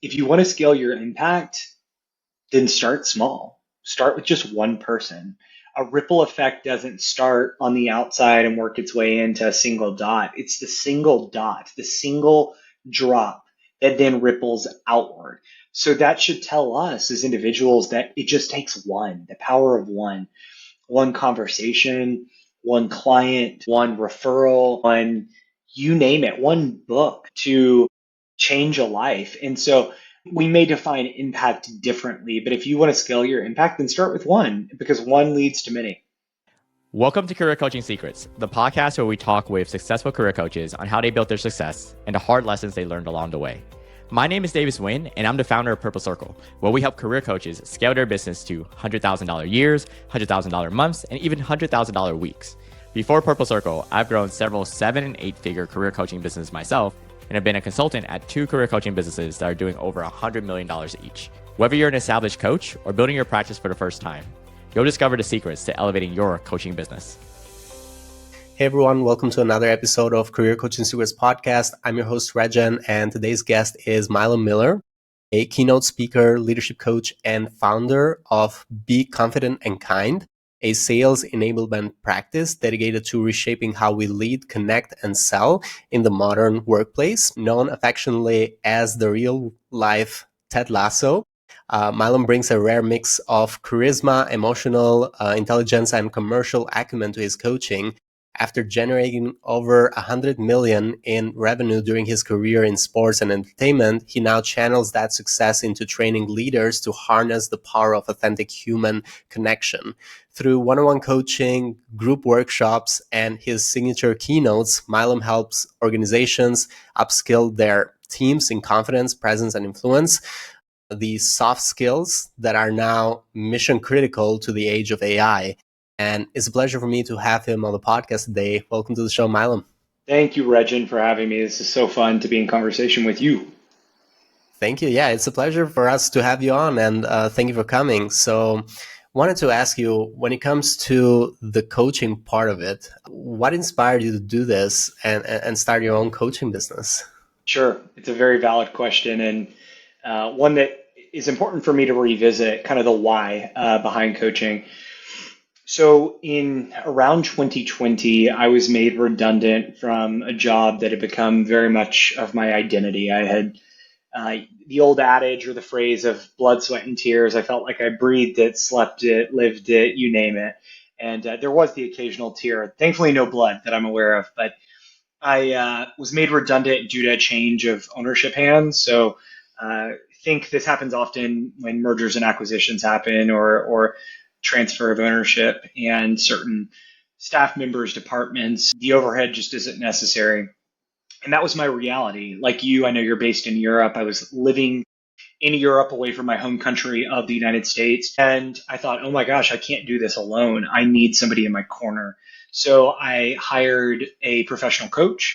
If you want to scale your impact, then start small. Start with just one person. A ripple effect doesn't start on the outside and work its way into a single dot. It's the single dot, the single drop that then ripples outward. So that should tell us as individuals that it just takes one, the power of one conversation, one client, one referral, one, you name it, one book to change a life. And so we may define impact differently, but if you want to scale your impact, then start with one because one leads to many. Welcome to Career Coaching Secrets, the podcast where we talk with successful career coaches on how they built their success and the hard lessons they learned along the way. My name is Davis Nguyen, and I'm the founder of Purple Circle, where we help career coaches scale their business to $100,000 years, $100,000 months, and even $100,000 weeks. Before Purple Circle, I've grown several 7- and 8-figure career coaching businesses myself, and have been a consultant at 2 career coaching businesses that are doing over $100 million each. Whether you're an established coach or building your practice for the first time, you'll discover the secrets to elevating your coaching business. Hey everyone, welcome to another episode of Career Coaching Secrets Podcast. I'm your host, Regan, and today's guest is Milam Miller, a keynote speaker, leadership coach, and founder of Be Confident and Kind, a sales enablement practice dedicated to reshaping how we lead, connect, and sell in the modern workplace, known affectionately as the real-life Ted Lasso. Milam brings a rare mix of charisma, emotional intelligence, and commercial acumen to his coaching. After generating over $100 million in revenue during his career in sports and entertainment, he now channels that success into training leaders to harness the power of authentic human connection. Through one-on-one coaching, group workshops, and his signature keynotes, Milam helps organizations upskill their teams in confidence, presence, and influence, these soft skills that are now mission critical to the age of AI. And it's a pleasure for me to have him on the podcast today. Welcome to the show, Milam. Thank you, Regan, for having me. This is so fun to be in conversation with you. Thank you. Yeah, it's a pleasure for us to have you on, and thank you for coming. So wanted to ask you, when it comes to the coaching part of it, what inspired you to do this and start your own coaching business? Sure. It's a very valid question and one that is important for me to revisit, kind of the why behind coaching. So in around 2020, I was made redundant from a job that had become very much of my identity. I had the old adage or the phrase of blood, sweat, and tears. I felt like I breathed it, slept it, lived it, you name it. And there was the occasional tear. Thankfully, no blood that I'm aware of, but I was made redundant due to a change of ownership hands. So I think this happens often when mergers and acquisitions happen or transfer of ownership and certain staff members, departments, the overhead just isn't necessary. And that was my reality. Like you, I know you're based in Europe. I was living in Europe away from my home country of the United States. And I thought, oh my gosh, I can't do this alone. I need somebody in my corner. So I hired a professional coach.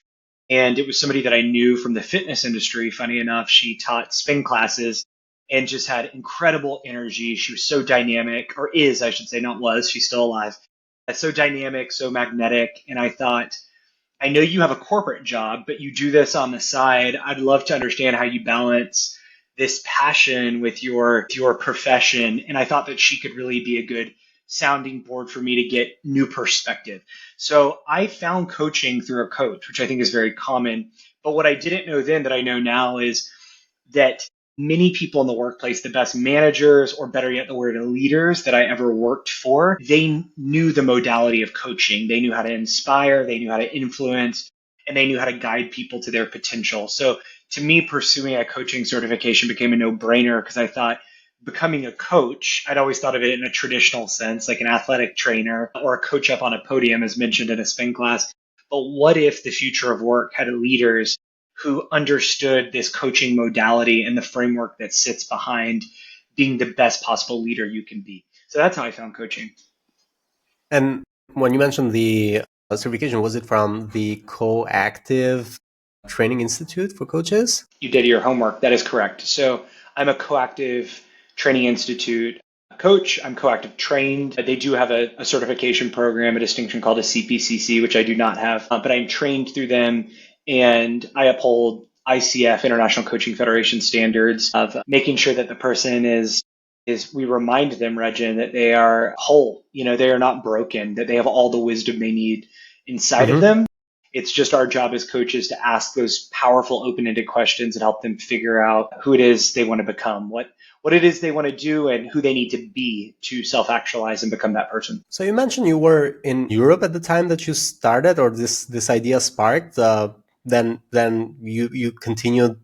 And it was somebody that I knew from the fitness industry. Funny enough, she taught spin classes and just had incredible energy. She was so dynamic, or is, I should say, not was, she's still alive. So dynamic, so magnetic. And I thought, I know you have a corporate job, but you do this on the side. I'd love to understand how you balance this passion with your profession. And I thought that she could really be a good sounding board for me to get new perspective. So I found coaching through a coach, which I think is very common. But what I didn't know then that I know now is that many people in the workplace, the best managers, or better yet, the word leaders that I ever worked for, they knew the modality of coaching. They knew how to inspire, they knew how to influence, and they knew how to guide people to their potential. So to me, pursuing a coaching certification became a no-brainer because I thought becoming a coach, I'd always thought of it in a traditional sense, like an athletic trainer or a coach up on a podium as mentioned in a spin class. But what if the future of work had leaders who understood this coaching modality and the framework that sits behind being the best possible leader you can be? So that's how I found coaching. And when you mentioned the certification, was it from the Coactive Training Institute for Coaches? You did your homework. That is correct. So I'm a Coactive Training Institute coach. I'm Coactive trained. They do have a certification program, a distinction called a CPCC, which I do not have, but I'm trained through them. And I uphold ICF, International Coaching Federation standards of making sure that the person is we remind them, Regin, that they are whole, they are not broken, that they have all the wisdom they need inside of Mm-hmm. them. It's just our job as coaches to ask those powerful, open-ended questions and help them figure out who it is they want to become, what it is they want to do, and who they need to be to self-actualize and become that person. So you mentioned you were in Europe at the time that you started, or this idea sparked. Then you continued,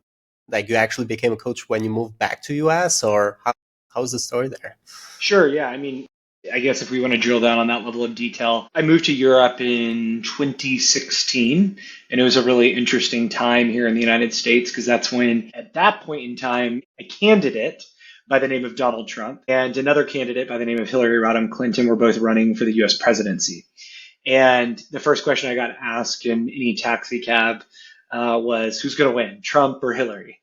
like you actually became a coach when you moved back to US, or how's the story there? Sure, yeah. I mean, I guess if we want to drill down on that level of detail, I moved to Europe in 2016, and it was a really interesting time here in the United States because that's when, at that point in time, a candidate by the name of Donald Trump and another candidate by the name of Hillary Rodham Clinton were both running for the US presidency. And the first question I got asked in any taxi cab was, who's going to win, Trump or Hillary?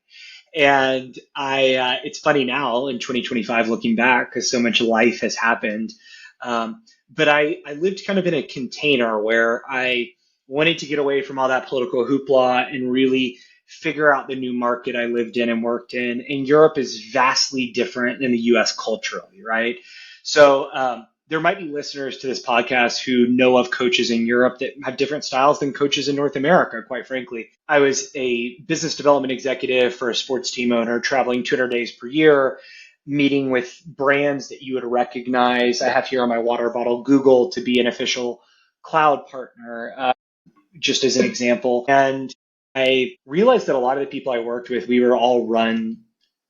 And it's funny now in 2025 looking back because so much life has happened. But I lived kind of in a container where I wanted to get away from all that political hoopla and really figure out the new market I lived in and worked in. And Europe is vastly different than the US culturally, right? So there might be listeners to this podcast who know of coaches in Europe that have different styles than coaches in North America, quite frankly. I was a business development executive for a sports team owner, traveling 200 days per year, meeting with brands that you would recognize. I have here on my water bottle Google to be an official cloud partner, just as an example. And I realized that a lot of the people I worked with, we were all run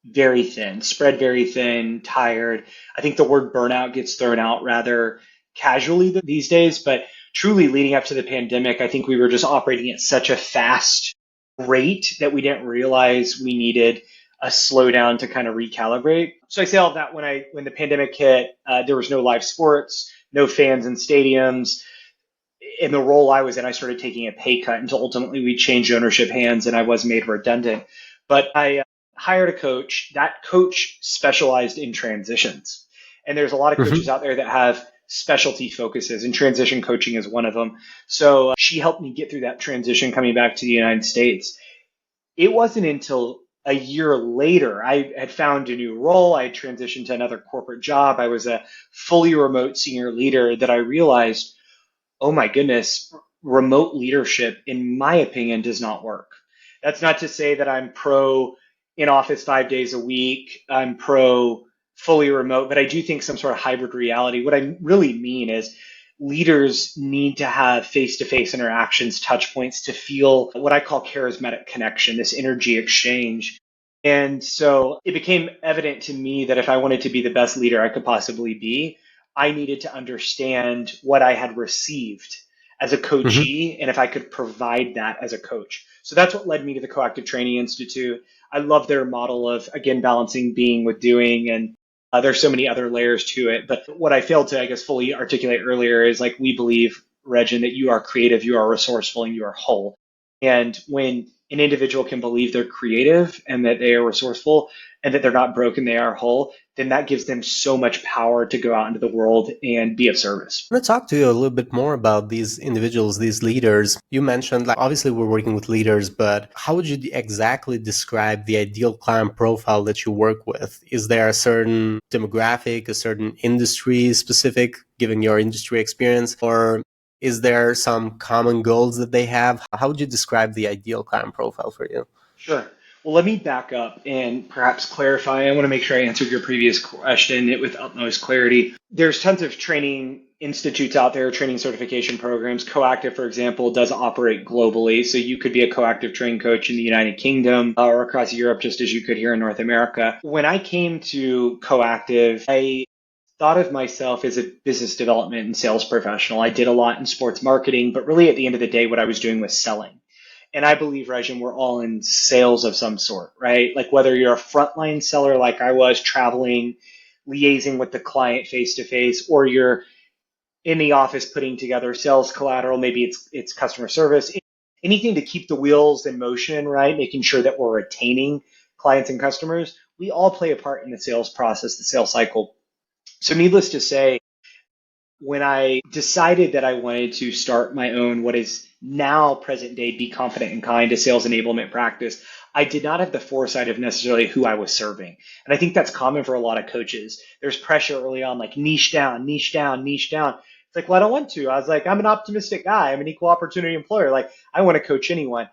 very thin, spread very thin, tired. I think the word burnout gets thrown out rather casually these days, but truly leading up to the pandemic, I think we were just operating at such a fast rate that we didn't realize we needed a slowdown to kind of recalibrate. So I say all of that when the pandemic hit, there was no live sports, no fans in stadiums. In the role I was in, I started taking a pay cut until ultimately we changed ownership hands and I was made redundant. But I hired a coach. That coach specialized in transitions. And there's a lot of coaches out there that have specialty focuses, and transition coaching is one of them. So she helped me get through that transition coming back to the United States. It wasn't until a year later I had found a new role. I had transitioned to another corporate job. I was a fully remote senior leader that I realized, oh my goodness, remote leadership, in my opinion, does not work. That's not to say that I'm pro in office 5 days a week, I'm pro fully remote, but I do think some sort of hybrid reality. What I really mean is leaders need to have face-to-face interactions, touch points to feel what I call charismatic connection, this energy exchange. And so it became evident to me that if I wanted to be the best leader I could possibly be, I needed to understand what I had received as a coachee and if I could provide that as a coach. So that's what led me to the Coactive Training Institute. I love their model of, again, balancing being with doing, and there's so many other layers to it. But what I failed to, I guess, fully articulate earlier is like, we believe, Regin, that you are creative, you are resourceful, and you are whole. And when an individual can believe they're creative and that they are resourceful and that they're not broken, they are whole, then that gives them so much power to go out into the world and be of service. I want to talk to you a little bit more about these individuals, these leaders. You mentioned, like, obviously we're working with leaders, but how would you exactly describe the ideal client profile that you work with? Is there a certain demographic, a certain industry specific, given your industry experience, or is there some common goals that they have? How would you describe the ideal client profile for you? Sure. Well, let me back up and perhaps clarify. I want to make sure I answered your previous question with utmost clarity. There's tons of training institutes out there, training certification programs. Coactive, for example, does operate globally. So you could be a Coactive train coach in the United Kingdom or across Europe, just as you could here in North America. When I came to Coactive, I thought of myself as a business development and sales professional. I did a lot in sports marketing, but really at the end of the day, what I was doing was selling. And I believe, Regin, we're all in sales of some sort, right? Like whether you're a frontline seller like I was, traveling, liaising with the client face to face, or you're in the office putting together sales collateral, maybe it's customer service, anything to keep the wheels in motion, right? Making sure that we're retaining clients and customers. We all play a part in the sales process, the sales cycle. So needless to say, when I decided that I wanted to start my own, what is now present day, Be Confident and Kind, a sales enablement practice, I did not have the foresight of necessarily who I was serving. And I think that's common for a lot of coaches. There's pressure early on, like niche down, niche down, niche down. It's like, well, I don't want to. I was like, I'm an optimistic guy. I'm an equal opportunity employer. Like, I want to coach anyone.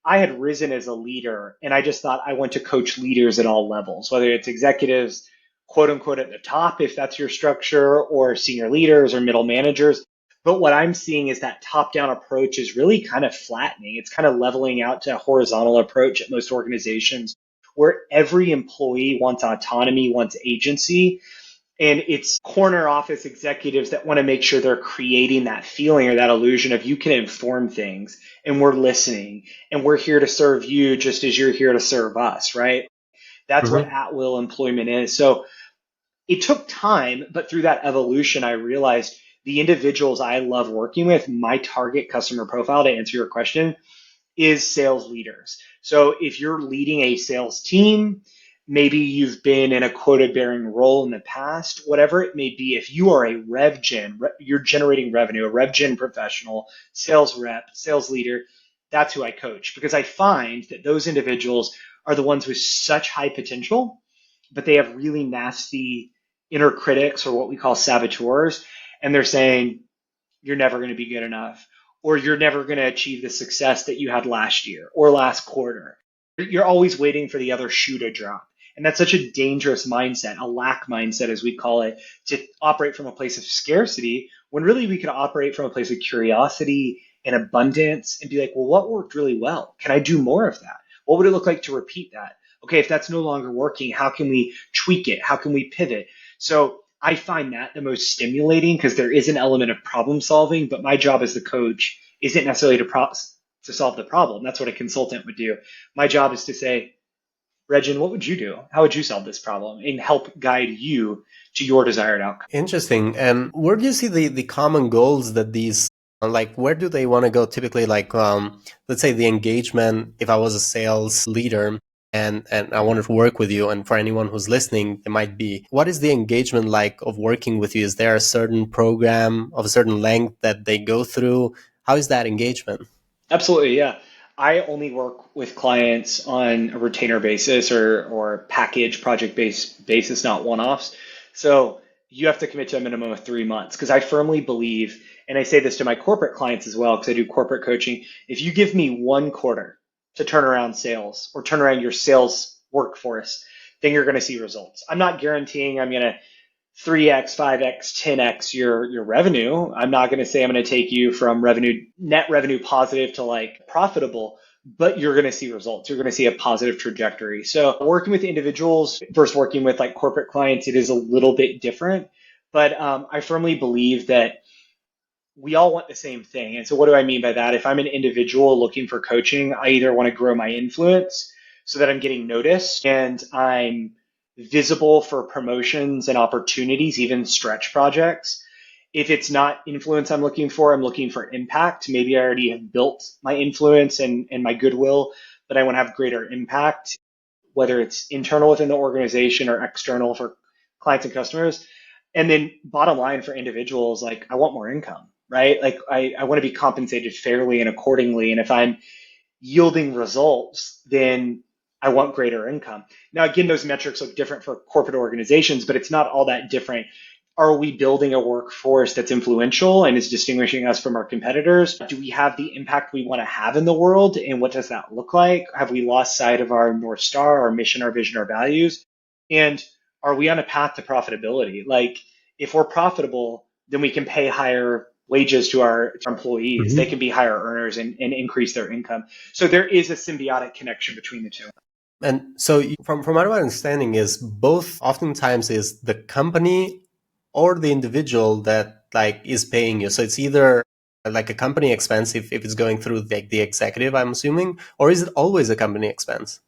I had risen as a leader, and I just thought I want to coach leaders at all levels, whether it's executives, quote unquote, at the top, if that's your structure, or senior leaders or middle managers. But what I'm seeing is that top down approach is really kind of flattening. It's kind of leveling out to a horizontal approach at most organizations where every employee wants autonomy, wants agency, and it's corner office executives that want to make sure they're creating that feeling or that illusion of you can inform things and we're listening and we're here to serve you just as you're here to serve us, right? That's what Mm-hmm. at will employment is. So it took time, but through that evolution, I realized the individuals I love working with, my target customer profile, to answer your question, is sales leaders. So if you're leading a sales team, maybe you've been in a quota bearing role in the past, whatever it may be, if you are a rev gen, you're generating revenue, a rev gen professional, sales rep, sales leader, that's who I coach because I find that those individuals are the ones with such high potential, but they have really nasty inner critics or what we call saboteurs. And they're saying, you're never going to be good enough, or you're never going to achieve the success that you had last year or last quarter. You're always waiting for the other shoe to drop. And that's such a dangerous mindset, a lack mindset, as we call it, to operate from a place of scarcity when really we could operate from a place of curiosity and abundance and be like, well, what worked really well? Can I do more of that? What would it look like to repeat that? Okay, if that's no longer working, how can we tweak it? How can we pivot? So I find that the most stimulating because there is an element of problem solving, but my job as the coach isn't necessarily to solve the problem. That's what a consultant would do. My job is to say, Regin, what would you do? How would you solve this problem? And help guide you to your desired outcome. Interesting. And where do you see the common goals that these, like, where do they want to go typically? Like, let's say the engagement, if I was a sales leader and I wanted to work with you, and for anyone who's listening, it might be, what is the engagement like of working with you? Is there a certain program of a certain length that they go through? How is that engagement? Absolutely, yeah. I only work with clients on a retainer basis or package project based basis, not one offs. So you have to commit to a minimum of 3 months because I firmly believe, and I say this to my corporate clients as well because I do corporate coaching. If you give me 1 quarter to turn around sales or turn around your sales workforce, then you're going to see results. I'm not guaranteeing I'm going to 3x, 5x, 10x your revenue. I'm not going to say I'm going to take you from net revenue positive to like profitable, but you're going to see results. You're going to see a positive trajectory. So working with individuals versus working with like corporate clients, it is a little bit different. But I firmly believe that we all want the same thing. And so what do I mean by that? If I'm an individual looking for coaching, I either want to grow my influence so that I'm getting noticed and I'm visible for promotions and opportunities, even stretch projects. If it's not influence I'm looking for impact. Maybe I already have built my influence and my goodwill, but I want to have greater impact, whether it's internal within the organization or external for clients and customers. And then bottom line for individuals, like I want more income, right? Like I want to be compensated fairly and accordingly. And if I'm yielding results, then I want greater income. Now, again, those metrics look different for corporate organizations, but it's not all that different. Are we building a workforce that's influential and is distinguishing us from our competitors? Do we have the impact we want to have in the world? And what does that look like? Have we lost sight of our North Star, our mission, our vision, our values? And are we on a path to profitability? Like, if we're profitable, then we can pay higher wages to our employees. They can be higher earners and increase their income. So there is a symbiotic connection between the two. And so from my understanding is both oftentimes is the company or the individual that like is paying you. So it's either like a company expense if it's going through the executive, I'm assuming, or is it always a company expense?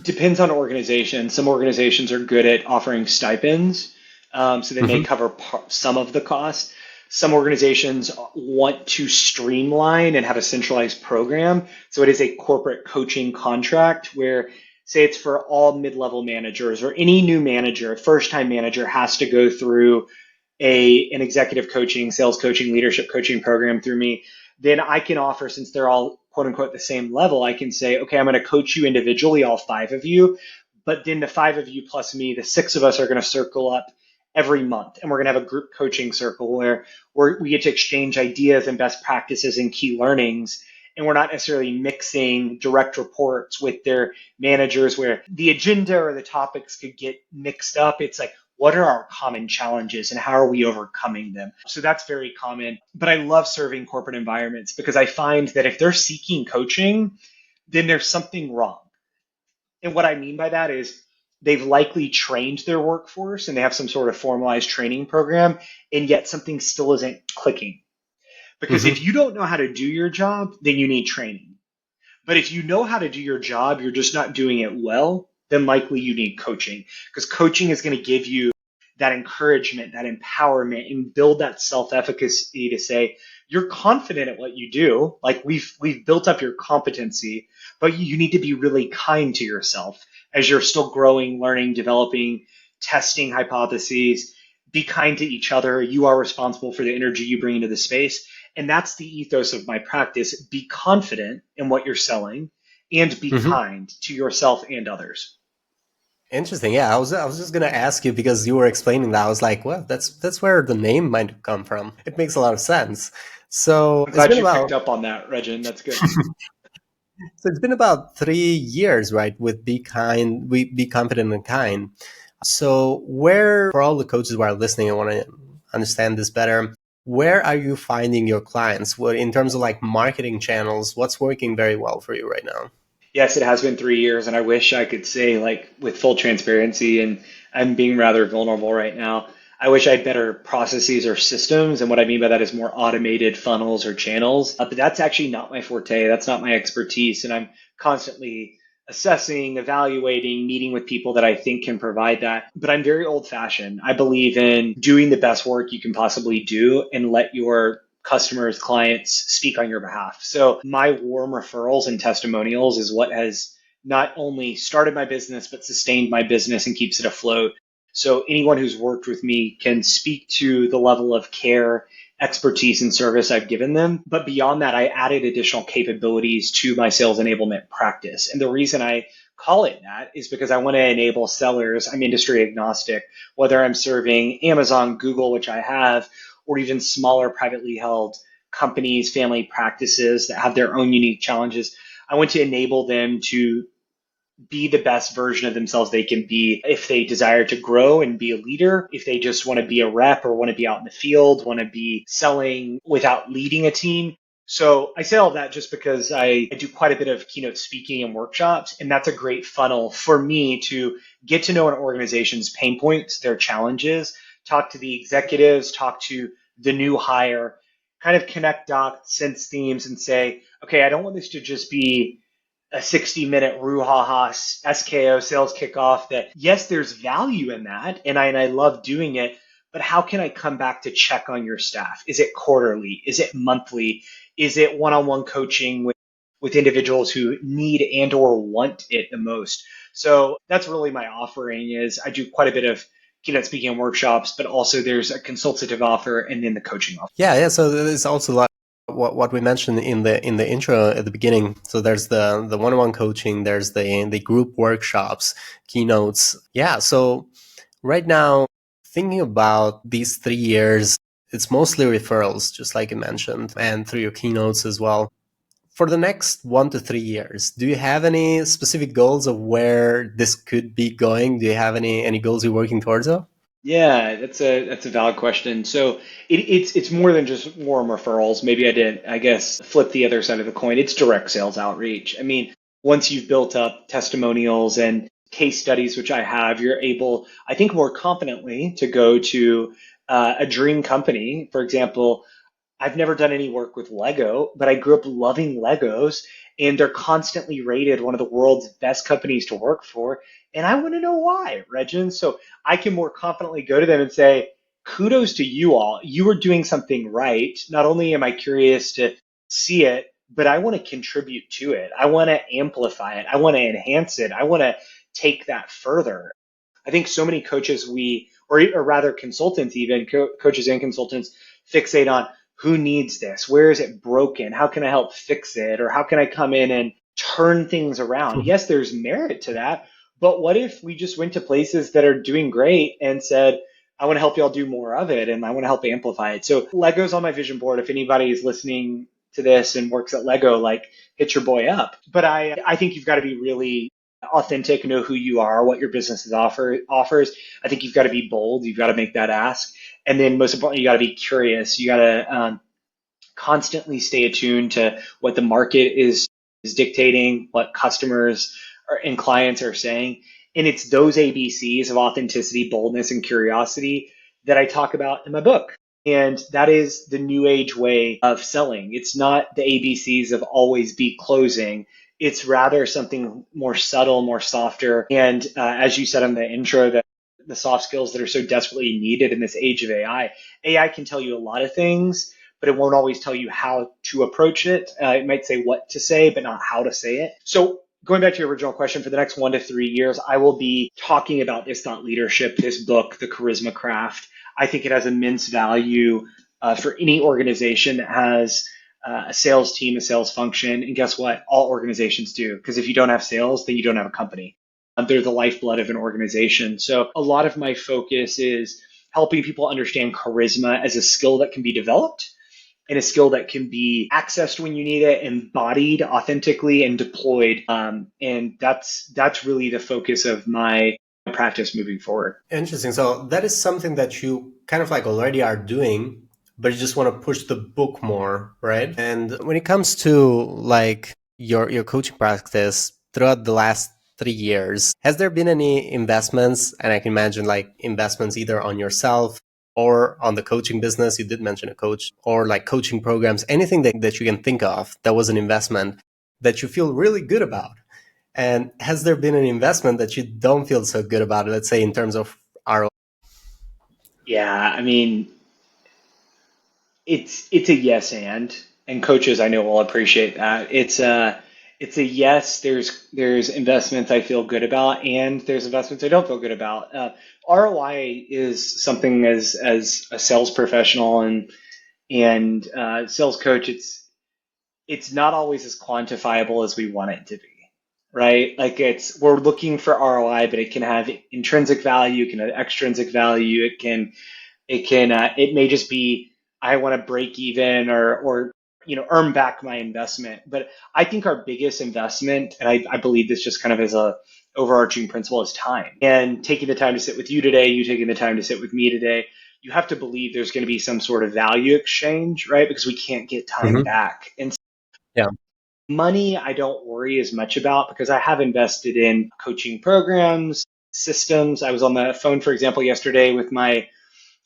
Depends on organization. Some organizations are good at offering stipends, so they may cover some of the cost. Some organizations want to streamline and have a centralized program. So it is a corporate coaching contract where, say it's for all mid-level managers or any new manager, a first-time manager has to go through an executive coaching, sales coaching, leadership coaching program through me, then I can offer, since they're all quote unquote the same level, I can say, okay, I'm going to coach you individually, all five of you, but then the five of you plus me, the six of us are going to circle up every month, and we're going to have a group coaching circle where we get to exchange ideas and best practices and key learnings. And we're not necessarily mixing direct reports with their managers where the agenda or the topics could get mixed up. It's like, what are our common challenges and how are we overcoming them? So that's very common. But I love serving corporate environments because I find that if they're seeking coaching, then there's something wrong. And what I mean by that is they've likely trained their workforce and they have some sort of formalized training program, and yet something still isn't clicking. Because if you don't know how to do your job, then you need training. But if you know how to do your job, you're just not doing it well, then likely you need coaching. Because coaching is going to give you that encouragement, that empowerment, and build that self-efficacy to say, you're confident at what you do. Like we've built up your competency, but you need to be really kind to yourself as you're still growing, learning, developing, testing hypotheses. Be kind to each other. You are responsible for the energy you bring into the space. And that's the ethos of my practice. Be confident in what you're selling and be kind to yourself and others. Interesting. Yeah, I was just gonna ask you because you were explaining that. I was like, well, that's where the name might have come from. It makes a lot of sense. So I'm glad you picked up on that, Regin. That's good. So it's been about 3 years, right? With Be Confident and Kind. So for all the coaches who are listening, I want to understand this better. Where are you finding your clients? What in terms of like marketing channels? What's working very well for you right now? Yes, it has been 3 years, and I wish I could say, like, with full transparency, and I'm being rather vulnerable right now. I wish I had better processes or systems, and what I mean by that is more automated funnels or channels. But that's actually not my forte. That's not my expertise, and I'm constantly assessing, evaluating, meeting with people that I think can provide that. But I'm very old-fashioned. I believe in doing the best work you can possibly do and let your customers, clients speak on your behalf. So my warm referrals and testimonials is what has not only started my business, but sustained my business and keeps it afloat. So anyone who's worked with me can speak to the level of care, expertise, and service I've given them. But beyond that, I added additional capabilities to my sales enablement practice. And the reason I call it that is because I want to enable sellers. I'm industry agnostic, whether I'm serving Amazon, Google, which I have, or even smaller privately held companies, family practices that have their own unique challenges. I want to enable them to be the best version of themselves they can be if they desire to grow and be a leader, if they just want to be a rep or want to be out in the field, want to be selling without leading a team. So I say all that just because I do quite a bit of keynote speaking and workshops, and that's a great funnel for me to get to know an organization's pain points, their challenges, talk to the executives, talk to the new hire, kind of connect dots, sense themes, and say, okay, I don't want this to just be a 60-minute brouhaha SKO sales kickoff that, yes, there's value in that, and I love doing it, but how can I come back to check on your staff? Is it quarterly? Is it monthly? Is it one-on-one coaching with individuals who need and or want it the most? So that's really my offering is I do quite a bit of keynote speaking and workshops, but also there's a consultative offer and then the coaching offer. Yeah. So there's also like what we mentioned in the intro at the beginning. So there's the one-on-one coaching, there's the group workshops, keynotes. Yeah. So right now, thinking about these 3 years, it's mostly referrals, just like you mentioned, and through your keynotes as well. For the next 1 to 3 years, do you have any specific goals of where this could be going? Do you have any goals you're working towards? Yeah, that's a valid question. So it's more than just warm referrals. Maybe I guess, flip the other side of the coin. It's direct sales outreach. I mean, once you've built up testimonials and case studies, which I have, you're able, I think, more confidently to go to a dream company. For example, I've never done any work with Lego, but I grew up loving Legos, and they're constantly rated one of the world's best companies to work for. And I want to know why, Regin. So I can more confidently go to them and say, kudos to you all. You are doing something right. Not only am I curious to see it, but I want to contribute to it. I want to amplify it. I want to enhance it. I want to take that further. I think so many coaches or rather consultants, even coaches and consultants, fixate on who needs this, where is it broken, how can I help fix it, or how can I come in and turn things around. Yes, there's merit to that, but what if we just went to places that are doing great and said, I want to help y'all do more of it and I want to help amplify it. So Lego's on my vision board. If anybody is listening to this and works at Lego, like, hit your boy up. But I think you've got to be really authentic, know who you are, what your business offers. I think you've got to be bold. You've got to make that ask. And then most importantly, you got to be curious. You got to constantly stay attuned to what the market is dictating, what customers and clients are saying. And it's those ABCs of authenticity, boldness, and curiosity that I talk about in my book. And that is the new age way of selling. It's not the ABCs of always be closing. It's rather something more subtle, more softer. And as you said in the intro, that the soft skills that are so desperately needed in this age of AI. AI can tell you a lot of things, but it won't always tell you how to approach it. It might say what to say, but not how to say it. So going back to your original question, for the next 1 to 3 years, I will be talking about this thought leadership, this book, The Charisma Craft. I think it has immense value for any organization that has a sales team, a sales function. And guess what? All organizations do. Because if you don't have sales, then you don't have a company. They're the lifeblood of an organization. So a lot of my focus is helping people understand charisma as a skill that can be developed and a skill that can be accessed when you need it, embodied authentically, and deployed. And that's really the focus of my practice moving forward. Interesting. So that is something that you kind of like already are doing, but you just want to push the book more, right? And when it comes to like your coaching practice throughout the last 3 years, has there been any investments? And I can imagine like investments either on yourself or on the coaching business. You did mention a coach, or like coaching programs, anything that you can think of that was an investment that you feel really good about. And has there been an investment that you don't feel so good about, let's say in terms of ROI? Yeah, I mean, it's a yes and coaches I know will appreciate that. It's a yes. There's investments I feel good about, and there's investments I don't feel good about. ROI is something as a sales professional and sales coach. It's not always as quantifiable as we want it to be, right? Like we're looking for ROI, but it can have intrinsic value, it can have extrinsic value, it may just be I want to break even or earn back my investment. But I think our biggest investment, and I believe this just kind of as a overarching principle, is time. And taking the time to sit with you today, you taking the time to sit with me today, you have to believe there's going to be some sort of value exchange, right? Because we can't get time back. And Yeah. money, I don't worry as much about because I have invested in coaching programs, systems. I was on the phone, for example, yesterday with my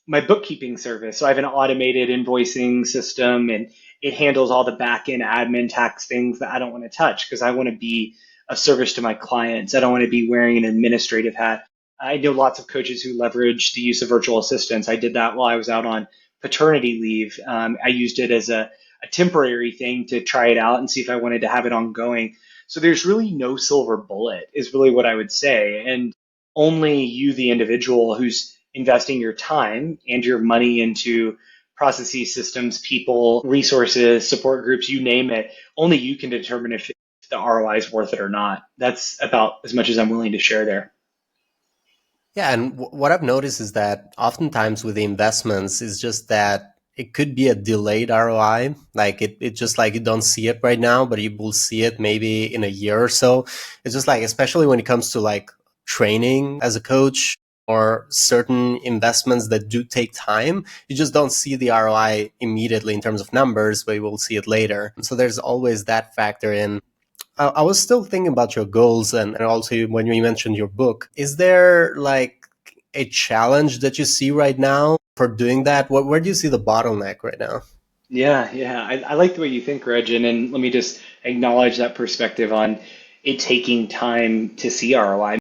bookkeeping service. So I have an automated invoicing system and it handles all the back end admin tax things that I don't want to touch because I want to be a service to my clients. I don't want to be wearing an administrative hat. I know lots of coaches who leverage the use of virtual assistants. I did that while I was out on paternity leave. I used it as a temporary thing to try it out and see if I wanted to have it ongoing. So there's really no silver bullet is really what I would say. And only you, the individual who's investing your time and your money into processes, systems, people, resources, support groups, you name it, only you can determine if the ROI is worth it or not. That's about as much as I'm willing to share there. Yeah, and what I've noticed is that oftentimes with the investments is just that it could be a delayed ROI. Like it just like you don't see it right now, but you will see it maybe in a year or so. It's just like, especially when it comes to like training as a coach or certain investments that do take time, you just don't see the ROI immediately in terms of numbers, but you will see it later. So there's always that factor in. I was still thinking about your goals and also when you mentioned your book. Is there like a challenge that you see right now for doing that? Where do you see the bottleneck right now? Yeah. I like the way you think, Reg, and let me just acknowledge that perspective on it taking time to see ROI.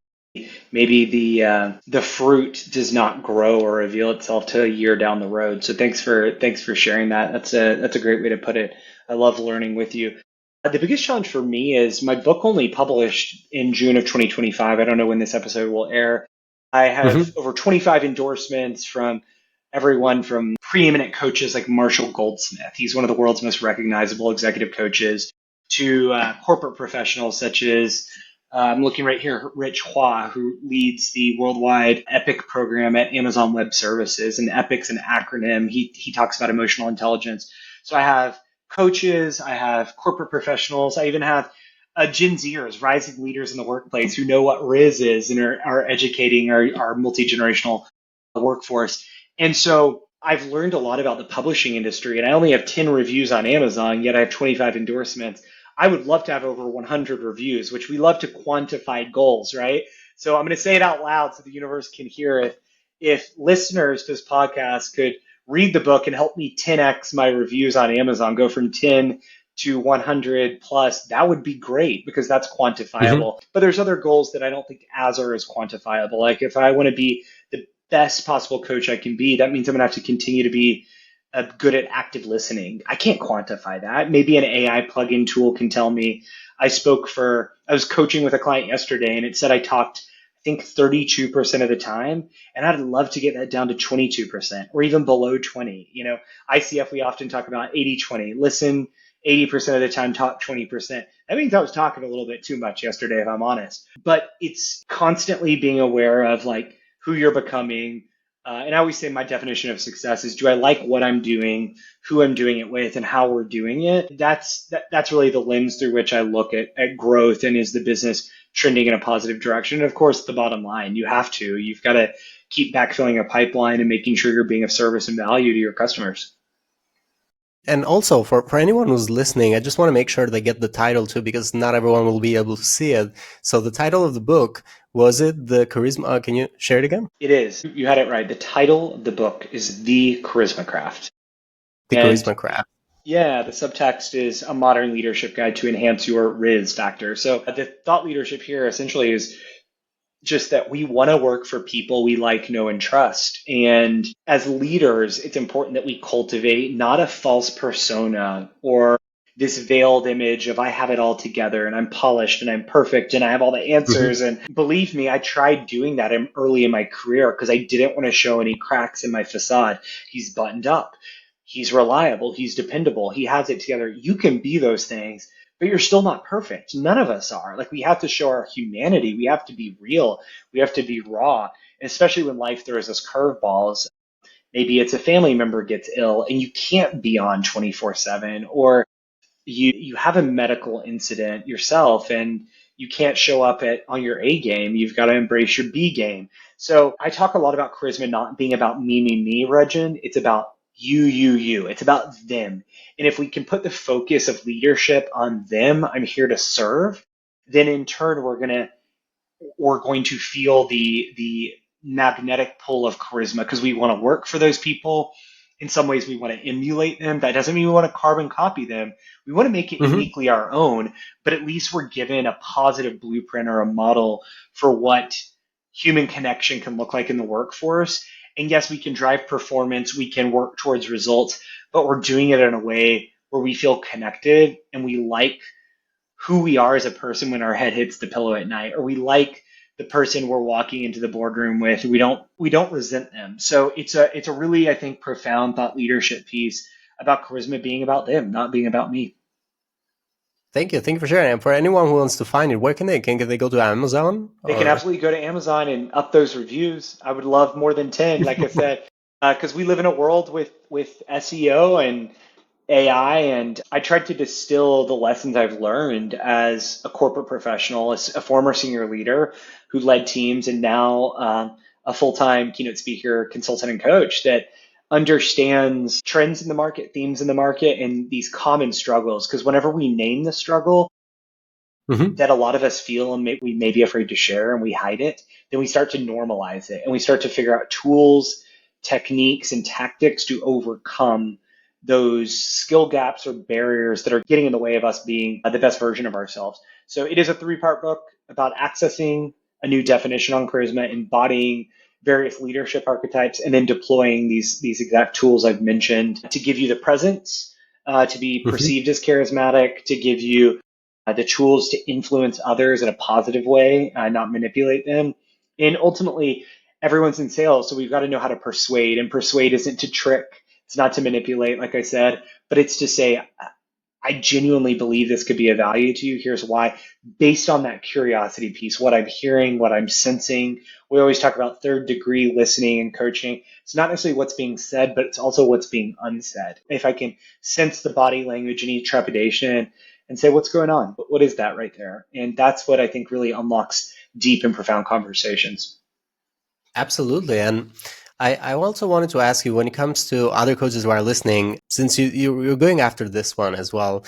Maybe the fruit does not grow or reveal itself to a year down the road. So thanks for sharing that. That's a great way to put it. I love learning with you. The biggest challenge for me is my book only published in June of 2025. I don't know when this episode will air. I have Mm-hmm. over 25 endorsements from everyone from preeminent coaches like Marshall Goldsmith. He's one of the world's most recognizable executive coaches, to corporate professionals such as I'm looking right here, Rich Hua, who leads the worldwide EPIC program at Amazon Web Services. And EPIC's an acronym. He talks about emotional intelligence. So I have coaches, I have corporate professionals, I even have Gen Zers, rising leaders in the workplace who know what RIS is and are educating our multi-generational workforce. And so I've learned a lot about the publishing industry, and I only have 10 reviews on Amazon, yet I have 25 endorsements. I would love to have over 100 reviews, which we love to quantify goals, right? So I'm going to say it out loud so the universe can hear it. If listeners to this podcast could read the book and help me 10x my reviews on Amazon, go from 10 to 100 plus, that would be great because that's Mm-hmm. quantifiable. But there's other goals that I don't think as are as quantifiable. Like if I want to be the best possible coach I can be, that means I'm going to have to continue to be good at active listening. I can't quantify that. Maybe an AI plugin tool can tell me. I was coaching with a client yesterday and it said I talked, I think 32% of the time. And I'd love to get that down to 22% or even below 20. ICF, we often talk about 80-20. Listen 80% of the time, talk 20%. That means I was talking a little bit too much yesterday, if I'm honest. But it's constantly being aware of like who you're becoming. And I always say my definition of success is, do I like what I'm doing, who I'm doing it with, and how we're doing it? That's really the lens through which I look at growth, and is the business trending in a positive direction? And of course, the bottom line, you've got to keep backfilling a pipeline and making sure you're being of service and value to your customers. And also for anyone who's listening, I just want to make sure they get the title too, because not everyone will be able to see it. So the title of the book, was it The Charisma? Can you share it again? It is. You had it right. The title of the book is The Charisma Craft. The And Charisma Craft. yeah, the subtext is a modern leadership guide to enhance your RIS factor. So the thought leadership here essentially is just that we want to work for people we like, know, and trust. And as leaders, it's important that we cultivate not a false persona or this veiled image of I have it all together and I'm polished and I'm perfect and I have all the Mm-hmm. answers. And believe me, I tried doing that early in my career because I didn't want to show any cracks in my facade. He's buttoned up. He's reliable. He's dependable. He has it together. You can be those things, but you're still not perfect. None of us are. Like we have to show our humanity. We have to be real. We have to be raw, and especially when life throws us curveballs. Maybe it's a family member gets ill and you can't be on 24/7, or you have a medical incident yourself and you can't show up on your A game. You've got to embrace your B game. So I talk a lot about charisma not being about me, Regin. It's about you. It's about them. And if we can put the focus of leadership on them, I'm here to serve, then in turn we're going to feel the magnetic pull of charisma because we want to work for those people. In some ways, we want to emulate them. That doesn't mean we want to carbon copy them. We want to make it Mm-hmm. uniquely our own, but at least we're given a positive blueprint or a model for what human connection can look like in the workforce. And yes, we can drive performance, we can work towards results, but we're doing it in a way where we feel connected and we like who we are as a person when our head hits the pillow at night, or we like the person we're walking into the boardroom with. We don't resent them. So it's a really, I think, profound thought leadership piece about charisma being about them, not being about me. Thank you. Thank you for sharing. And for anyone who wants to find it, where can they go to Amazon They can or? absolutely go to Amazon and up those reviews. I would love more than 10, like I said, because we live in a world with SEO and AI, and I tried to distill the lessons I've learned as a corporate professional, as a former senior leader who led teams, and now a full-time keynote speaker, consultant, and coach that understands trends in the market, themes in the market, and these common struggles. Because whenever we name the struggle Mm-hmm. that a lot of us feel and we may be afraid to share and we hide it, then we start to normalize it and we start to figure out tools, techniques, and tactics to overcome those skill gaps or barriers that are getting in the way of us being the best version of ourselves. So it is a three-part book about accessing a new definition on charisma, embodying various leadership archetypes, and then deploying these exact tools I've mentioned to give you the presence, to be Mm-hmm. perceived as charismatic, to give you the tools to influence others in a positive way, not manipulate them, and ultimately everyone's in sales, so we've got to know how to persuade. And persuade isn't to trick, it's not to manipulate, like I said, but it's to say, I genuinely believe this could be of value to you. Here's why. Based on that curiosity piece, what I'm hearing, what I'm sensing. We always talk about third degree listening and coaching. It's not necessarily what's being said, but it's also what's being unsaid. If I can sense the body language and each trepidation and say, what's going on? What is that right there? And that's what I think really unlocks deep and profound conversations. Absolutely. And I also wanted to ask you, when it comes to other coaches who are listening, since you're going after this one as well,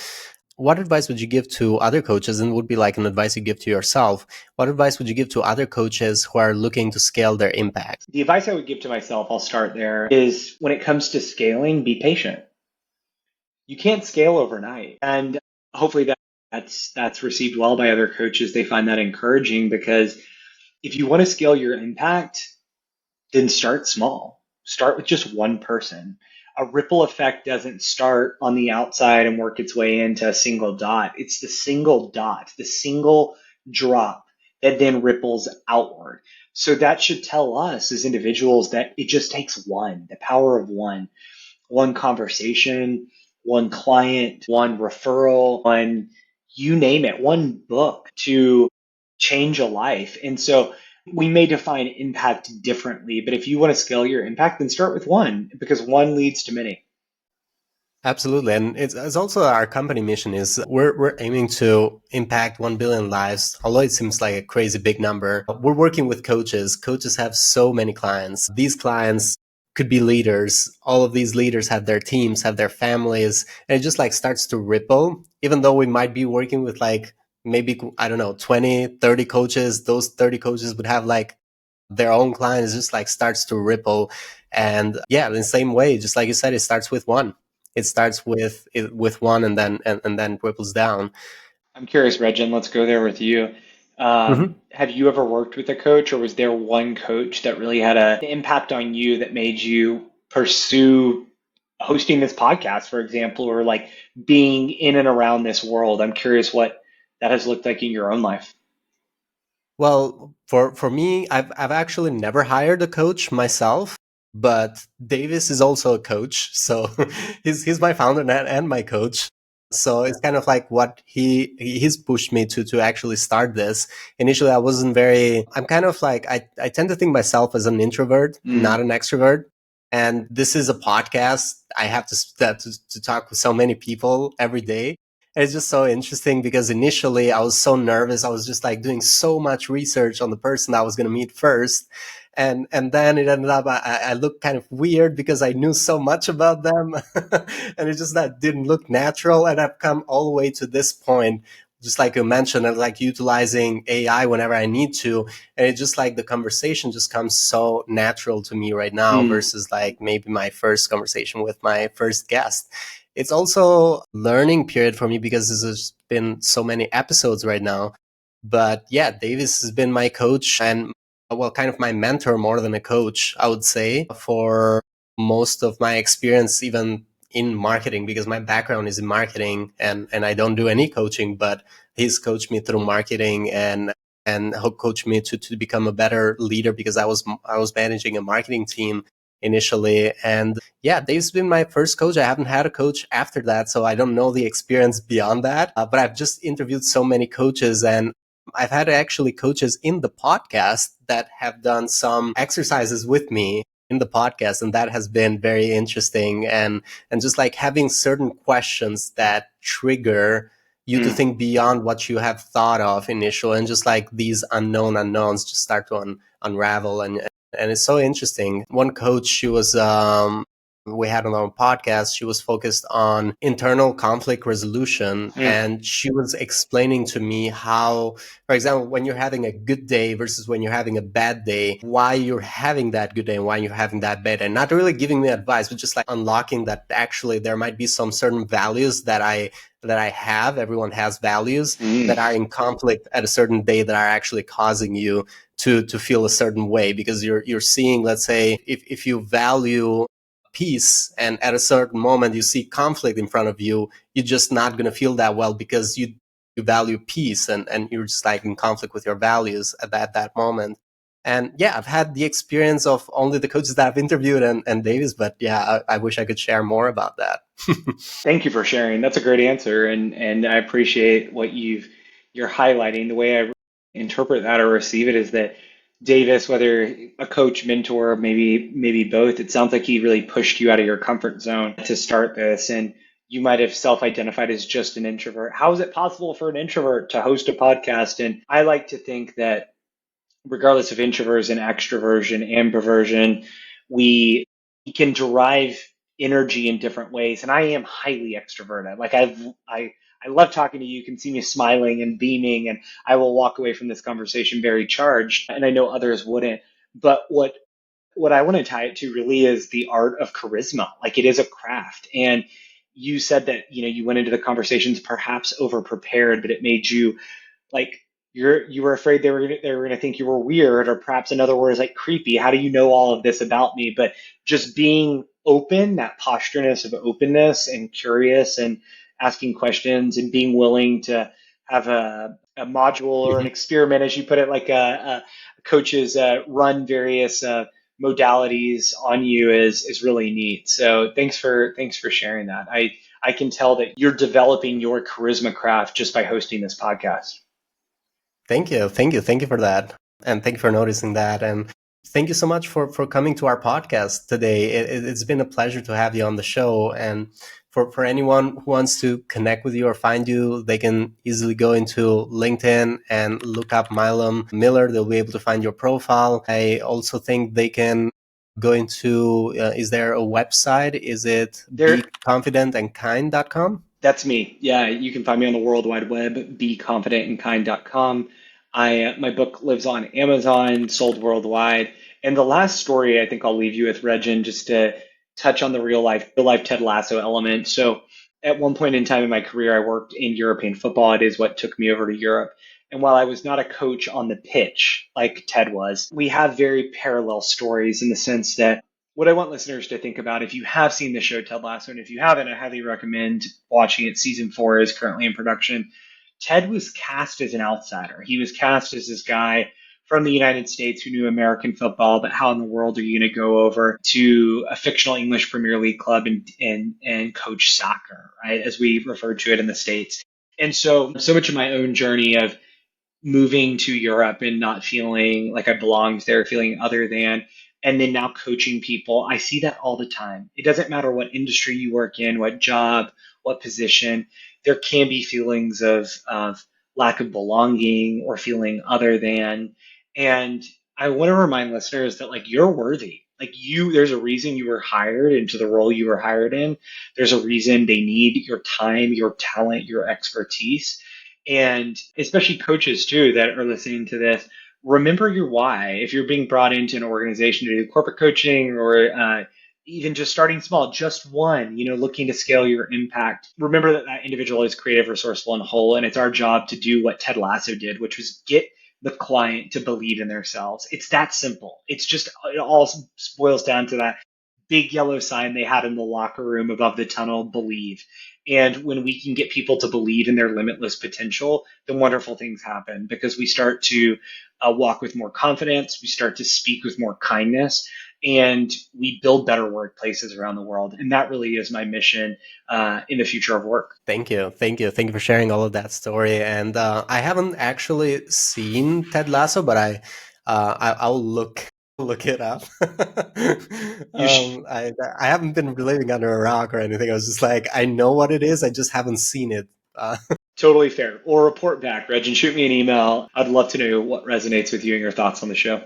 what advice would you give to other coaches, and would be like an advice you give to yourself? What advice would you give to other coaches who are looking to scale their impact? The advice I would give to myself, I'll start there, is when it comes to scaling, be patient. You can't scale overnight. And hopefully that's received well by other coaches. They find that encouraging, because if you want to scale your impact, then start small. Start with just one person. A ripple effect doesn't start on the outside and work its way into a single dot. It's the single dot, the single drop that then ripples outward. So that should tell us as individuals that it just takes one, the power of one conversation, one client, one referral, one, you name it, one book to change a life. And so we may define impact differently, but if you want to scale your impact, then start with one, because one leads to many. Absolutely. And it's also our company mission is we're aiming to impact 1 billion lives. Although it seems like a crazy big number, we're working with coaches. Coaches have so many clients. These clients could be leaders. All of these leaders have their teams, have their families, and it just like starts to ripple. Even though we might be working with like maybe, I don't know, 20, 30 coaches, those 30 coaches would have like their own clients, just like starts to ripple. And yeah, in the same way, just like you said, it starts with one. It starts with one, and then ripples down. I'm curious, Regin, let's go there with you. Mm-hmm. Have you ever worked with a coach, or was there one coach that really had an impact on you that made you pursue hosting this podcast, for example, or like being in and around this world? I'm curious what that has looked like in your own life. Well, for me, I've actually never hired a coach myself, but Davis is also a coach, so he's my founder and my coach. So it's kind of like what he's pushed me to actually start this. Initially, I wasn't very. I'm kind of like I tend to think myself as an introvert, not an extrovert. And this is a podcast. I have to talk with so many people every day. It's just so interesting because initially I was so nervous. I was just like doing so much research on the person I was going to meet first. And then it ended up, I looked kind of weird because I knew so much about them. And it just that didn't look natural. And I've come all the way to this point, just like you mentioned, and like utilizing AI whenever I need to. And it's just like the conversation just comes so natural to me right now versus like maybe my first conversation with my first guest. It's also learning period for me because there's been so many episodes right now. But yeah, Davis has been my coach and, well, kind of my mentor more than a coach, I would say, for most of my experience, even in marketing, because my background is in marketing and I don't do any coaching, but he's coached me through marketing and coached me to become a better leader because I was managing a marketing team initially. And yeah, Dave's been my first coach. I haven't had a coach after that, so I don't know the experience beyond that. But I've just interviewed so many coaches, and I've had actually coaches in the podcast that have done some exercises with me in the podcast, and that has been very interesting. And just like having certain questions that trigger you to think beyond what you have thought of initially, and just like these unknowns just start to unravel. And it's so interesting. One coach, she was, we had on our podcast, she was focused on internal conflict resolution. And she was explaining to me how, for example, when you're having a good day versus when you're having a bad day, why you're having that good day and why you're having that bad day. Not really giving me advice, but just like unlocking that actually there might be some certain values that I have. Everyone has values that are in conflict at a certain day that are actually causing you to feel a certain way, because you're seeing, let's say, if you value peace and at a certain moment you see conflict in front of you, you're just not going to feel that well because you value peace and you're just like in conflict with your values at that moment. And yeah, I've had the experience of only the coaches that I've interviewed and Davis, but yeah, I wish I could share more about that. Thank you for sharing. That's a great answer, and I appreciate what you're highlighting. The way I interpret that or receive it is that Davis, whether a coach, mentor, maybe both, it sounds like he really pushed you out of your comfort zone to start this, and you might have self-identified as just an introvert. How is it possible for an introvert to host a podcast? And I like to think that regardless of introversion, extroversion, ambiversion, we can derive energy in different ways. And I am highly extroverted. Like I love talking to you. You can see me smiling and beaming, and I will walk away from this conversation very charged. And I know others wouldn't. But what I want to tie it to really is the art of charisma. Like it is a craft. And you said that, you went into the conversations perhaps over prepared, but it made you like you were afraid they were gonna think you were weird, or perhaps another word is like creepy. How do you know all of this about me? But just being open, that postureness of openness and curious and asking questions and being willing to have a module or an experiment, as you put it, like coaches run various modalities on you is really neat. So thanks for sharing that. I can tell that you're developing your charisma craft just by hosting this podcast. Thank you. Thank you. Thank you for that. And thank you for noticing that. And thank you so much for coming to our podcast today. It's been a pleasure to have you on the show. And for anyone who wants to connect with you or find you, they can easily go into LinkedIn and look up Milam Miller. They'll be able to find your profile. I also think they can go into, is there a website? Is it beconfidentandkind.com? That's me. Yeah, you can find me on the World Wide Web, beconfidentandkind.com. My book lives on Amazon, sold worldwide. And the last story I think I'll leave you with, Regin, just to touch on the real life Ted Lasso element. So at one point in time in my career, I worked in European football. It is what took me over to Europe. And while I was not a coach on the pitch like Ted was, we have very parallel stories in the sense that what I want listeners to think about, if you have seen the show Ted Lasso, and if you haven't, I highly recommend watching it. Season 4 is currently in production. Ted was cast as an outsider. He was cast as this guy from the United States who knew American football, but how in the world are you going to go over to a fictional English Premier League club and coach soccer, right? As we refer to it in the States. And so much of my own journey of moving to Europe and not feeling like I belonged there, feeling other than, and then now coaching people, I see that all the time. It doesn't matter what industry you work in, what job, what position, there can be feelings of lack of belonging or feeling other than. And I want to remind listeners that like you're worthy. Like there's a reason you were hired into the role you were hired in. There's a reason they need your time, your talent, your expertise. And especially coaches too that are listening to this, remember your why. If you're being brought into an organization to do corporate coaching or even just starting small, just one, looking to scale your impact, remember that individual is creative, resourceful, and whole. And it's our job to do what Ted Lasso did, which was get the client to believe in themselves. It's that simple. It all boils down to that big yellow sign they had in the locker room above the tunnel, believe. And when we can get people to believe in their limitless potential, then wonderful things happen because we start to walk with more confidence. We start to speak with more kindness, and we build better workplaces around the world. And that really is my mission in the future of work. Thank you. Thank you. Thank you for sharing all of that story. And I haven't actually seen Ted Lasso, but I'll look it up. I haven't been living under a rock or anything. I was just like, I know what it is. I just haven't seen it. Totally fair. Or report back, Reg, and shoot me an email. I'd love to know what resonates with you and your thoughts on the show.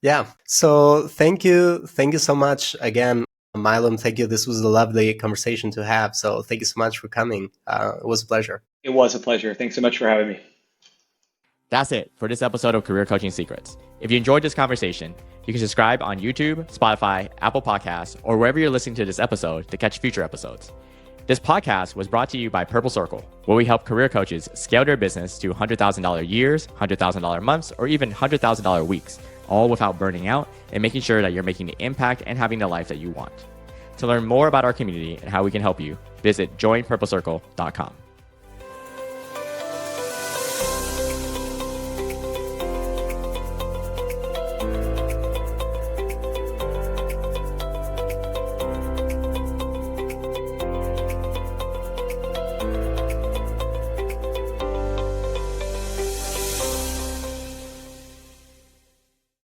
Yeah. So thank you. Thank you so much again, Milam. Thank you. This was a lovely conversation to have. So thank you so much for coming. It was a pleasure. It was a pleasure. Thanks so much for having me. That's it for this episode of Career Coaching Secrets. If you enjoyed this conversation, you can subscribe on YouTube, Spotify, Apple Podcasts, or wherever you're listening to this episode to catch future episodes. This podcast was brought to you by Purple Circle, where we help career coaches scale their business to $100,000 years, $100,000 months, or even $100,000 weeks, all without burning out and making sure that you're making the impact and having the life that you want. To learn more about our community and how we can help you, visit joinpurplecircle.com.